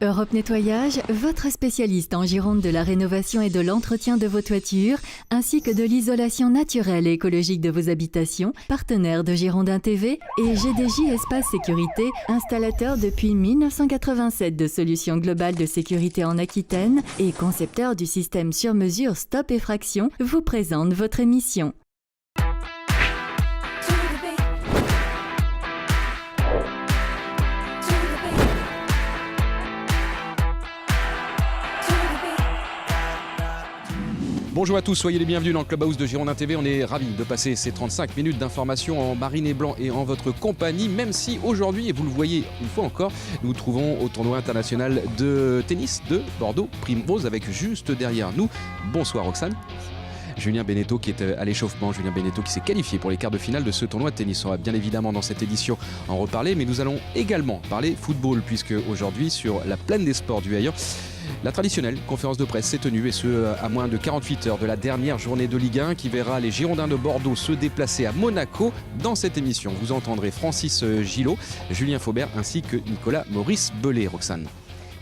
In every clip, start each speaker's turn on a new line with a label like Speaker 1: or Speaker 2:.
Speaker 1: Europe Nettoyage, votre spécialiste en Gironde de la rénovation et de l'entretien de vos toitures, ainsi que de l'isolation naturelle et écologique de vos habitations, partenaire de Girondin TV et GDJ Espace Sécurité, installateur depuis 1987 de solutions globales de sécurité en Aquitaine et concepteur du système sur mesure Stop Effraction, vous présente votre émission.
Speaker 2: Bonjour à tous, soyez les bienvenus dans le Clubhouse de Girondin TV. On est ravis de passer ces 35 minutes d'information en marine et blanc et en votre compagnie, même si aujourd'hui, et vous le voyez une fois encore, nous nous trouvons au tournoi international de tennis de Bordeaux Primrose avec juste derrière nous. Bonsoir Roxane. Julien Beneteau qui est à l'échauffement, Julien Beneteau qui s'est qualifié pour les quarts de finale de ce tournoi de tennis. On va bien évidemment dans cette édition en reparler, mais nous allons également parler football, puisque aujourd'hui sur la plaine des sports du Hayeur, la traditionnelle conférence de presse s'est tenue, et ce à moins de 48 heures de la dernière journée de Ligue 1 qui verra les Girondins de Bordeaux se déplacer à Monaco. Dans cette émission, vous entendrez Francis Gillot, Julien Faubert ainsi que Nicolas Maurice Bellet. Roxane.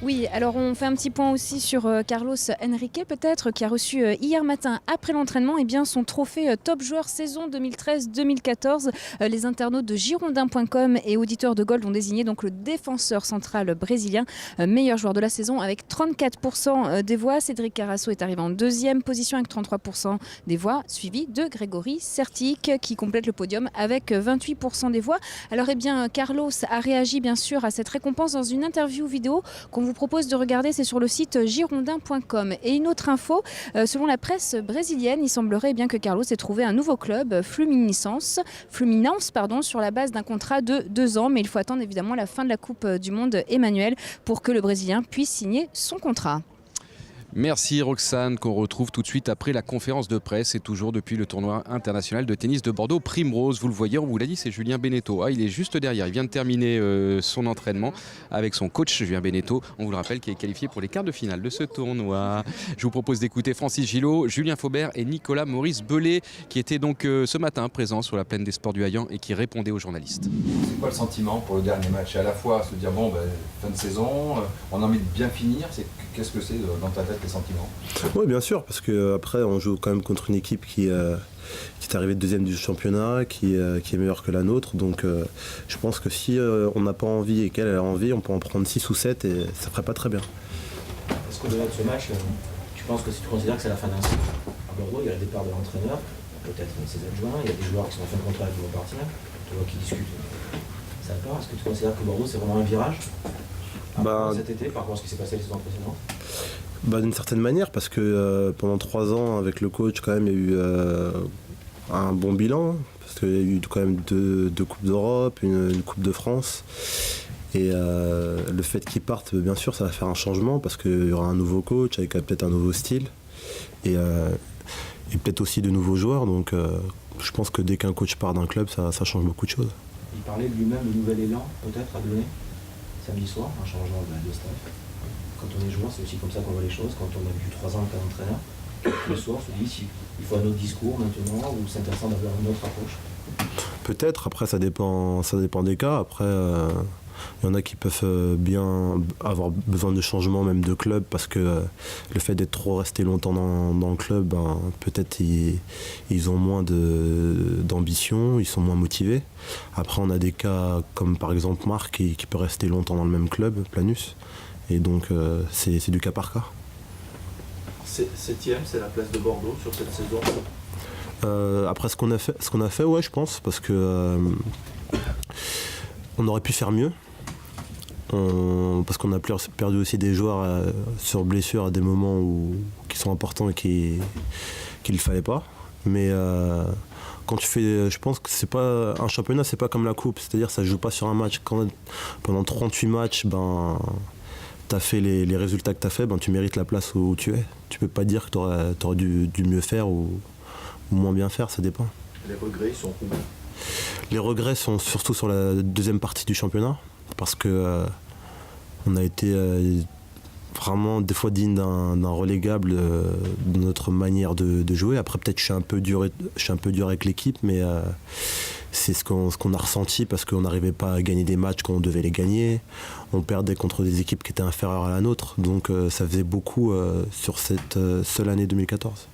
Speaker 3: Oui, alors on fait un petit point aussi sur Carlos Henrique peut-être, qui a reçu hier matin après l'entraînement son trophée top joueur saison 2013-2014. Les internautes de girondin.com et auditeurs de Gold ont désigné donc le défenseur central brésilien meilleur joueur de la saison avec 34% des voix. Cédric Carasso est arrivé en deuxième position avec 33% des voix, suivi de Grégory Sertic qui complète le podium avec 28% des voix. Alors Carlos a réagi bien sûr à cette récompense dans une interview vidéo qu'on vous propose de regarder, c'est sur le site girondin.com. Et une autre info, selon la presse brésilienne, il semblerait bien que Carlos ait trouvé un nouveau club, Fluminense, sur la base d'un contrat de 2 ans, mais il faut attendre évidemment la fin de la Coupe du Monde Emmanuel pour que le Brésilien puisse signer son contrat.
Speaker 2: Merci Roxane, qu'on retrouve tout de suite après la conférence de presse et toujours depuis le tournoi international de tennis de Bordeaux Primrose. Vous le voyez, on vous l'a dit, c'est Julien Beneteau. Il est juste derrière, il vient de terminer son entraînement avec son coach Julien Beneteau, on vous le rappelle, qui est qualifié pour les quarts de finale de ce tournoi. Je vous propose d'écouter Francis Gillot, Julien Faubert et Nicolas Maurice Bellet qui étaient donc ce matin présents sur la plaine des sports du Hayeur et qui répondaient aux journalistes.
Speaker 4: C'est quoi le sentiment pour le dernier match? À la fois se dire fin de saison, on a envie de bien finir, qu'est-ce que c'est dans ta tête les sentiments?
Speaker 5: Oui, bien sûr, parce qu'après on joue quand même contre une équipe qui est arrivée deuxième du championnat, qui est meilleure que la nôtre, donc je pense que si on n'a pas envie et qu'elle a envie, on peut en prendre 6 ou 7 et ça ferait pas très bien.
Speaker 6: Est-ce qu'au-delà de ce match, tu penses que si tu considères que c'est la fin d'un cycle à Bordeaux, il y a le départ de l'entraîneur, peut-être ses adjoints, il y a des joueurs qui sont en fin de contrat et qui vont partir, tu vois, qui discutent. Ça part. Est-ce que tu considères que Bordeaux c'est vraiment un virage cet été par rapport à ce qui s'est passé les saisons précédentes?
Speaker 5: D'une certaine manière, parce que pendant 3 ans avec le coach, quand même, il y a eu un bon bilan, parce qu'il y a eu quand même deux Coupes d'Europe, une Coupe de France. Et le fait qu'il parte, bien sûr, ça va faire un changement, parce qu'il y aura un nouveau coach avec peut-être un nouveau style, et peut-être aussi de nouveaux joueurs. Donc je pense que dès qu'un coach part d'un club, ça change beaucoup de choses.
Speaker 6: Il parlait lui-même de nouvel élan, peut-être, à donner samedi soir, un changement de staff. Quand on est joueur, c'est aussi comme ça qu'on voit les choses. Quand on a vécu 3 ans comme entraîneur, le soir, on se dit il faut un autre discours maintenant, ou c'est intéressant d'avoir une autre approche.
Speaker 5: Peut-être, après ça dépend des cas. Après, il y en a qui peuvent bien avoir besoin de changement, même de club, parce que le fait d'être trop resté longtemps dans le club, peut-être ils ont moins d'ambition, ils sont moins motivés. Après, on a des cas comme par exemple Marc qui peut rester longtemps dans le même club, Planus. Et donc c'est du cas par cas.
Speaker 7: 7e, c'est la place de Bordeaux sur cette saison.
Speaker 5: Après ce qu'on a fait, ouais, je pense, parce que on aurait pu faire mieux. Parce qu'on a perdu aussi des joueurs sur blessure à des moments qui sont importants et qu'il ne fallait pas. Mais quand tu fais, je pense que c'est pas un championnat, c'est pas comme la coupe, c'est-à-dire ça joue pas sur un match. Pendant 38 matchs, tu as fait les résultats que tu as fait, tu mérites la place où tu es. Tu peux pas dire que tu aurais dû mieux faire ou moins bien faire, ça dépend.
Speaker 7: Les regrets sont où?
Speaker 5: Les regrets sont surtout sur la deuxième partie du championnat, parce que on a été vraiment des fois digne d'un relégable de notre manière de jouer. Après peut-être je suis un peu dur avec l'équipe, mais c'est ce qu'on a ressenti parce qu'on n'arrivait pas à gagner des matchs quand on devait les gagner. On perdait contre des équipes qui étaient inférieures à la nôtre. Donc ça faisait beaucoup sur cette seule année 2014.